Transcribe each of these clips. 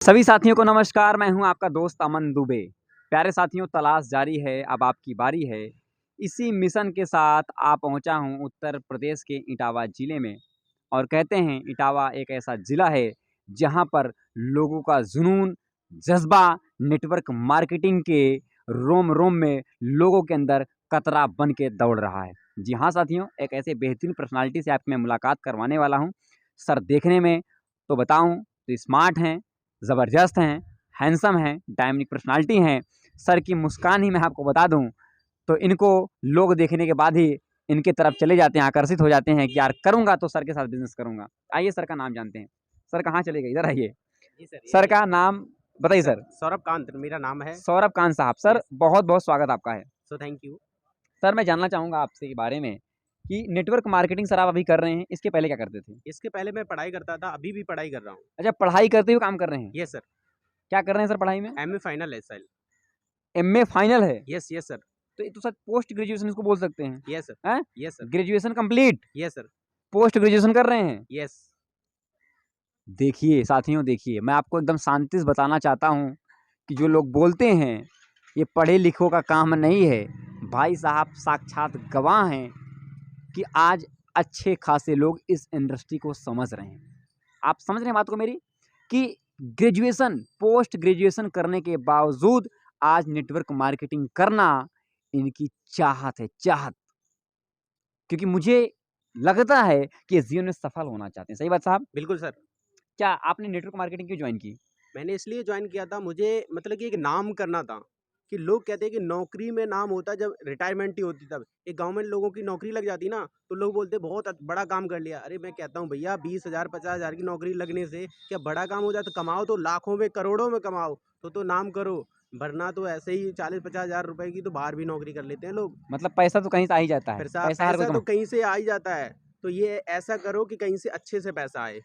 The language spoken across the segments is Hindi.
सभी साथियों को नमस्कार। मैं हूं आपका दोस्त अमन दुबे। प्यारे साथियों, तलाश जारी है, अब आपकी बारी है। इसी मिशन के साथ पहुंचा हूं उत्तर प्रदेश के इटावा ज़िले में। और कहते हैं इटावा एक ऐसा ज़िला है जहां पर लोगों का जुनून, जज्बा, नेटवर्क मार्केटिंग के रोम-रोम में लोगों के अंदर कतरा बन के दौड़ रहा है। जी हाँ साथियों, एक ऐसे बेहतरीन पर्सनालिटी से आपकी मैं मुलाकात करवाने वाला हूं। सर देखने में तो बताऊं तो स्मार्ट हैं, ज़बरदस्त हैं, हैंडसम हैं, डायनामिक पर्सनालिटी हैं। सर की मुस्कान ही मैं आपको बता दूं तो इनको लोग देखने के बाद ही इनके तरफ चले जाते हैं, आकर्षित हो जाते हैं कि यार करूँगा तो सर के साथ बिज़नेस करूँगा। आइए सर का नाम जानते हैं। सर कहाँ चले गए? इधर आइए। जी सर, सर का नाम बताइए सर। सौरभ कांत मेरा नाम है। सौरभ कांत साहब। सर यस, बहुत-बहुत स्वागत आपका है। So thank you. सर मैं जानना चाहूँगा आपसे के बारे में कि नेटवर्क मार्केटिंग सर आप अभी कर रहे हैं, इसके पहले क्या करते थे? इसके पहले मैं पढ़ाई करता था, अभी भी पढ़ाई कर रहा हूँ। अच्छा, पढ़ाई करते हुए काम कर रहे हैं। यस सर, क्या कर रहे हैं सर पढ़ाई में? MA final SL. MA final है। यस, यस सर, तो ये तो सर पोस्ट ग्रेजुएशन इसको बोल सकते हैं। यस सर, हैं? Yes sir, graduation complete, yes sir, post graduation कर रहे हैं। यस। देखिए साथियों, देखिए मैं आपको एकदम शांति से बताना चाहता हूँ कि जो लोग बोलते हैं ये पढ़े लिखों का काम नहीं है, भाई साहब साक्षात गवाह हैं कि आज अच्छे खासे लोग इस इंडस्ट्री को समझ रहे हैं। आप समझ रहे हैं बात को मेरी कि ग्रेजुएशन, पोस्ट ग्रेजुएशन करने के बावजूद आज नेटवर्क मार्केटिंग करना इनकी चाहत है, चाहत। क्योंकि मुझे लगता है कि ये जीवन में सफल होना चाहते हैं। सही बात साहब? बिल्कुल सर, क्या आपने नेटवर्क मार्केटिंग क्यों जॉइन की? मैंने इसलिए जॉइन किया था, मुझे मतलब कि एक नाम करना था कि लोग कहते हैं कि नौकरी में नाम होता है जब रिटायरमेंट ही होती तब। एक गाँव में लोगों की नौकरी लग जाती ना, तो लोग बोलते हैं बहुत बड़ा काम कर लिया। अरे मैं कहता हूँ भैया 20,000 50,000 की नौकरी लगने से क्या बड़ा काम हो जाए? तो कमाओ तो लाखों में, करोड़ों में कमाओ, तो नाम करो। वरना तो ऐसे ही 40-50,000 रुपए की तो बाहर भी नौकरी कर लेते हैं लोग। मतलब पैसा तो कहीं से आ ही जाता है। फिर सा पैसा हर कोई पैसा तो कमा। कहीं से आ ही जाता है। तो ये ऐसा करो कि कहीं से अच्छे से पैसा आए।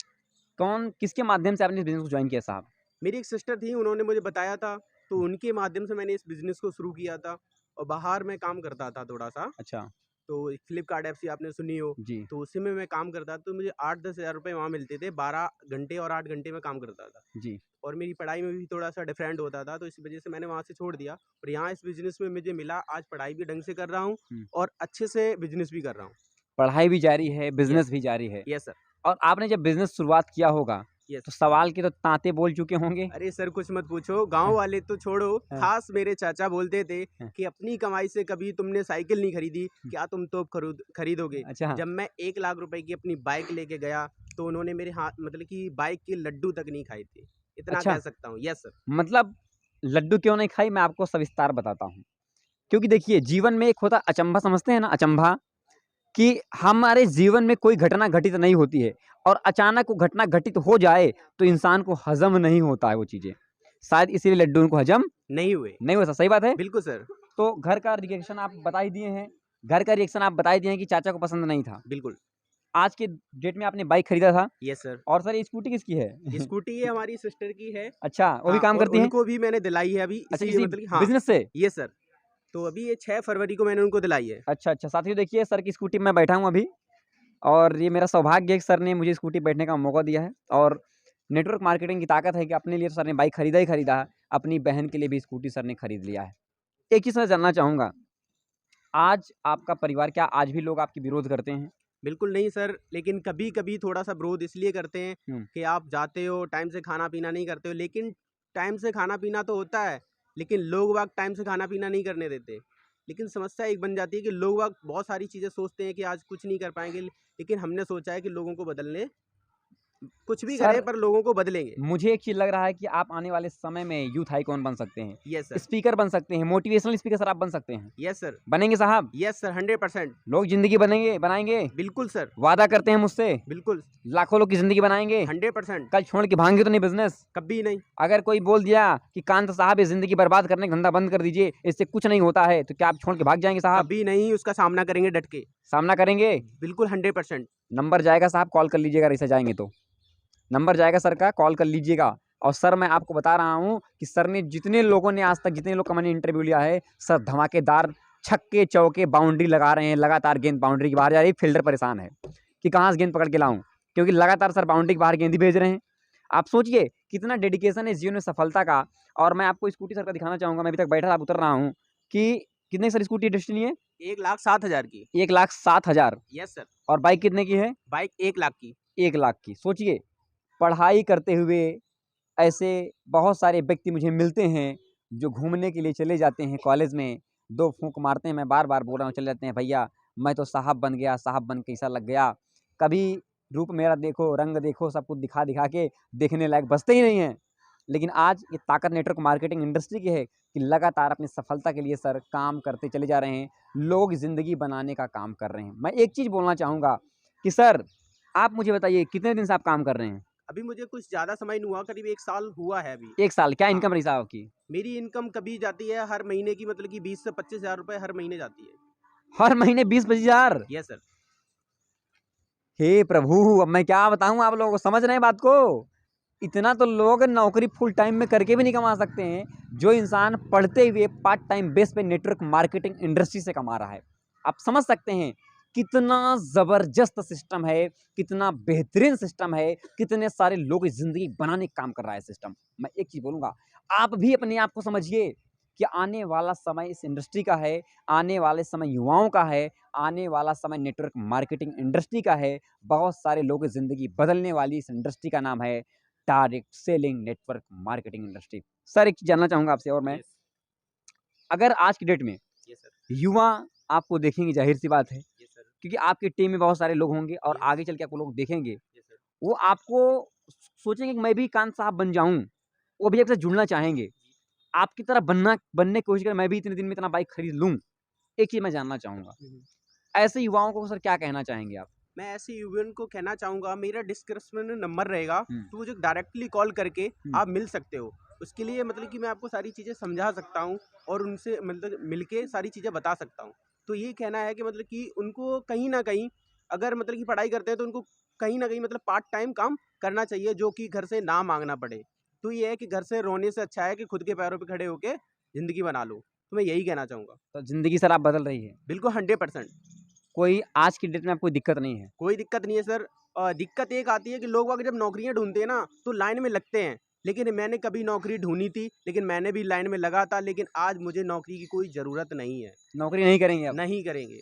कौन किसके माध्यम से आपने इस बिज़नेस को जॉइन किया साहब? मेरी एक सिस्टर थी, उन्होंने मुझे बताया था, तो उनके माध्यम से मैंने इस बिज़नेस को शुरू किया था। और बाहर मैं काम करता था थोड़ा-सा, अच्छा, तो फ्लिपकार्ट ऐप्स आपने सुनी हो, जी, तो उसी में मैं काम करता था, तो मुझे 8-10 हज़ार रुपए वहाँ मिलते थे, 12 घंटे और 8 घंटे में काम करता था। जी। और मेरी पढ़ाई में भी थोड़ा-सा डिफरेंट होता था, तो इस वजह से मैंने वहाँ से छोड़ दिया और यहाँ इस बिज़नेस में मुझे मिला, आज पढ़ाई भी ढंग से कर रहा हूँ हुँ। और अच्छे से बिज़नेस भी कर रहा हूँ। पढ़ाई भी जारी है, बिज़नेस यस, भी जारी है। यस सर, और आपने जब बिज़नेस शुरुआत किया होगा, यस। तो सवाल के तो तांते बोल चुके होंगे? अरे सर कुछ मत पूछो, गाँव हाँ, वाले तो छोड़ो, हाँ, ख़ास मेरे चाचा बोलते थे हाँ, कि अपनी कमाई से कभी तुमने साइकिल नहीं खरीदी, हुँ। क्या तुम तोप खरीदोगे? अच्छा, हाँ, जब मैं 1 लाख रुपए की अपनी बाइक लेके गया, तो उन्होंने मेरे हाथ मतलब कि बाइक के लड्डू तक नहीं खाए थे। इतना अच्छा, कह सकता हूँ। Yes sir. मतलब लड्डू क्यों नहीं खाई मैं आपको सविस्तार बताता हूँ। क्योंकि देखिए जीवन में एक होता अचंभा, समझते हैं ना अचंभा? कि हमारे जीवन में कोई घटना घटित नहीं होती है और अचानक वो घटना घटित हो जाए तो इंसान को हज़म नहीं होता है वो चीज़ें। शायद इसीलिए लड्डू उनको हज़म नहीं हुए। नहीं होता, सही बात है? बिल्कुल सर, तो घर का रिएक्शन आप बता ही दिए हैं। घर का रिएक्शन आप बता ही दिए हैं कि चाचा को पसंद नहीं था। बिल्कुल। आज के डेट में आपने बाइक खरीदा था यस सर। और सर ये स्कूटी किसकी है? स्कूटी ये हमारी सिस्टर की है। अच्छा, वो भी हाँ, काम और करती हैं? उनको भी मैंने दिलाई है अभी अच्छा, इसी किसी मतलब कि हाँ, बिज़नेस से? Yes sir. तो अभी ये 6 फरवरी को मैंने उनको दिलाई है। अच्छा, अच्छा। साथियों देखिए सर की स्कूटी में मैं बैठा हूँ अभी और ये मेरा सौभाग्य है कि सर ने मुझे स्कूटी पे बैठने का मौका दिया है और नेटवर्क मार्केटिंग की ताकत है कि अपने लिए तो सर ने बाइक खरीदा ही खरीदा है, अपनी बहन के लिए भी स्कूटी सर ने खरीद लिया है। एक चीज़ मैं जानना चाहूँगा, आज आपका परिवार क्या आज भी लोग आपकी विरोध करते हैं? बिल्कुल नहीं सर, लेकिन कभी-कभी थोड़ा-सा विरोध इसलिए करते हैं हुँ। कि आप जाते हो, टाइम से खाना-पीना नहीं करते हो, लेकिन टाइम से खाना-पीना तो होता है, लेकिन लोग-बाग टाइम से खाना-पीना नहीं करने देते। लेकिन समस्या एक बन जाती है कि लोग-बाग बहुत सारी चीज़ें सोचते हैं कि आज कुछ नहीं कर पाएँगे, लेकिन हमने सोचा है कि लोगों को बदलने कुछ भी सर करें पर लोगों को बदलेंगे। मुझे एक चीज़ लग रहा है कि आप आने वाले समय में यूथ आइकॉन बन सकते हैं, यस सर, स्पीकर बन सकते हैं, मोटिवेशनल स्पीकर सर आप बन सकते हैं। यस सर, बनेंगे साहब? यस सर, 100% लोग ज़िंदगी बनेंगे बनाएँगे, बिल्कुल सर, वादा करते हैं मुझसे, बिल्कुल, लाखों लोग की ज़िंदगी बनाएँगे, 100% कल छोड़ के भागेंगे तो नहीं बिज़नेस। कभी नहीं। अगर कोई बोल दिया कि कांत साहब ये ज़िंदगी बर्बाद करने का धंधा बंद कर दीजिए, इससे कुछ नहीं होता है, तो क्या आप छोड़ के भाग जाएँगे साहब? कभी नहीं उसका सामना करेंगे डट के। सामना करेंगे? बिल्कुल 100%। नंबर जाएगा साहब, कॉल कर लीजिएगा ऐसे जाएँगे तो। नंबर जाएगा सर का, कॉल कर लीजिएगा। और सर मैं आपको बता रहा हूँ कि सर ने जितने लोगों ने आज तक जितने लोग का मैंने इंटरव्यू लिया है, सर धमाकेदार छक्के, चौके, बाउंड्री लगा रहे हैं। लगातार गेंद बाउंड्री के बाहर जा रही है, फील्डर परेशान है कि कहाँ से गेंद पकड़ के लाऊँ? क्योंकि लगातार सर बाउंड्री के बाहर गेंद ही भेज रहे हैं। आप सोचिए कितना डेडिकेशन है इस जीवन में सफलता का। और मैं आपको स्कूटी सर का दिखाना चाहूँगा, मैं अभी तक बैठा था, अब उतर रहा हूँ कि कितने की सर स्कूटी डेस्टिनी है? 1,07,000 की। 1,07,000 यस सर। और बाइक कितने की है? बाइक 1 लाख की। 1 लाख की। सोचिए पढ़ाई करते हुए ऐसे बहुत सारे व्यक्ति मुझे मिलते हैं, जो घूमने के लिए चले जाते हैं कॉलेज में, 2 फूँक मारते हैं, मैं बार-बार बोल रहा हूँ, चले जाते हैं, भैया मैं तो साहब बन गया, साहब बन के ऐसा लग गया। कभी रूप मेरा देखो, रंग देखो, सब कुछ दिखा-दिखा के देखने लायक बचते ही नहीं हैं। लेकिन आज ये ताकत नेटवर्क मार्केटिंग इंडस्ट्री की है कि लगातार अपनी सफलता के लिए सर काम करते चले जा रहे हैं, लोगों की ज़िंदगी बनाने का काम कर रहे हैं। मैं एक चीज़ बोलना चाहूँगा कि सर आप मुझे बताइए कितने दिन से आप काम कर रहे हैं? अभी मुझे कुछ ज़्यादा समय नहीं हुआ, करीब 1 साल हुआ है अभी। 1 साल, क्या हाँ। इनकम रही साहब आपकी? मेरी इनकम कभी जाती है हर महीने की, मतलब कि 20 से 25,000 रुपए हर महीने जाती है। हर महीने 20-25 हज़ार? Yes sir. हे प्रभु! अब मैं क्या बताऊँ आप लोगों को, समझ रहे हैं बात को? इतना तो लोग नौकरी फुल टाइम में करके भी नहीं कमा सकते हैं, जो इंसान पढ़ते हुए पार्ट टाइम बेस पे नेटवर्क मार्केटिंग इंडस्ट्री से कमा रहा है। आप समझ सकते हैं कितना ज़बरदस्त सिस्टम है, कितना बेहतरीन सिस्टम है, कितने सारे लोगों की ज़िंदगी बनाने का काम कर रहा है सिस्टम। मैं एक चीज़ बोलूँगा, आप भी अपने आप को समझिए कि आने वाला समय इस इंडस्ट्री का है, आने वाले समय युवाओं का है, आने वाला समय नेटवर्क मार्केटिंग इंडस्ट्री का है। बहुत सारे लोगों की ज़िंदगी बदलने वाली इस इंडस्ट्री का नाम है direct selling network marketing industry. Sir एक चीज़ जानना चाहूँगा आपसे और मैं, यस। अगर आज की डेट में यस सर। युवा आपको देखेंगे, ज़ाहिर-सी बात है, यस सर। क्योंकि आपकी टीम में बहुत सारे लोग होंगे और यस। आगे चल के आपको लोग देखेंगे, यस सर। वो आपको सोचेंगे कि मैं भी कान साहब बन जाऊँ, वो भी आपसे जुड़ना चाहेंगे। आपकी तरह बनने की कोशिश करें, मैं भी इतने दिन में इतना बाइक खरीद लूँ। एक चीज़ मैं जानना चाहूँगा, हुँ, हुँ। ऐसे युवाओं को सर क्या कहना चाहेंगे आप? मैं ऐसे युवाओं को कहना चाहूँगा, मेरा डिस्क्रिप्शन में नंबर रहेगा, हुँ, तो मुझे डायरेक्टली कॉल करके हुँ। आप मिल सकते हो। उसके लिए मतलब कि मैं आपको सारी चीज़ें समझा सकता हूँ और उनसे मतलब मिलके सारी चीज़ें बता सकता हूँ। तो ये कहना है कि मतलब कि उनको कहीं न कहीं, अगर मतलब कि पढ़ाई करते हैं तो उनको कहीं न कहीं मतलब पार्ट टाइम काम करना चाहिए, जो कि घर से ना माँगना पड़े। तो ये है कि घर से रोने से अच्छा है कि खुद के पैरों पे खड़े होके ज़िंदगी बना लो। तो मैं यही कहना चाहूँगा। तो ज़िंदगी सर आप बदल रही है, बिल्कुल 100%। कोई आज की डेट में आपको दिक्कत नहीं है? कोई दिक्कत नहीं है सर। दिक्कत एक आती है कि लोग बाग जब नौकरियाँ ढूँढते हैं ना, तो लाइन में लगते हैं। लेकिन मैंने कभी नौकरी ढूँढी थी, लेकिन मैंने भी लाइन में लगा था, लेकिन आज मुझे नौकरी की कोई ज़रूरत नहीं है। नौकरी नहीं करेंगे अब? नहीं करेंगे।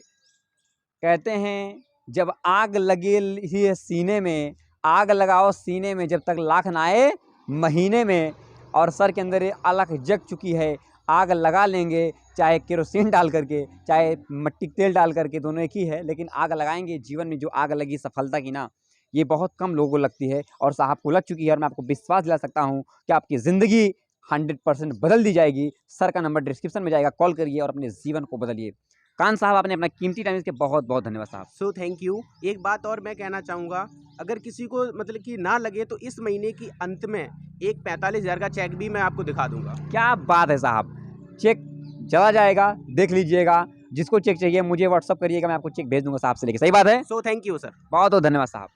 कहते हैं जब आग लगी ही है सीने में, आग लगाओ सीने में जब तक लाख ना आए महीने में। और सर के अंदर ये अलख जग चुकी है, आग लगा लेंगे, चाहे केरोसिन डाल करके, चाहे मट्टी का तेल डाल करके, दोनों एक ही है, लेकिन आग लगाएँगे। जीवन में जो आग लगी सफलता की ना, ये बहुत कम लोगों को लगती है और साहब को लग चुकी है और मैं आपको विश्वास दिला सकता हूँ कि आपकी ज़िंदगी 100% बदल दी जाएगी। सर का नंबर डिस्क्रिप्शन में जाएगा, कॉल करिए और अपने जीवन को बदलिए। कान साहब आपने अपना कीमती टाइम इसके बहुत-बहुत धन्यवाद साहब। So thank you. एक बात और मैं कहना चाहूँगा, अगर किसी को मतलब कि ना लगे तो इस महीने की अंत में एक 45,000 का चेक भी मैं आपको दिखा दूँगा। क्या बात है साहब! चेक चला जाएगा, देख लीजिएगा। जिसको चेक चाहिए मुझे व्हाट्सएप करिएगा, मैं आपको चेक भेज दूँगा साहब से लेके। सही बात है? So thank you sir. बहुत-बहुत धन्यवाद साहब।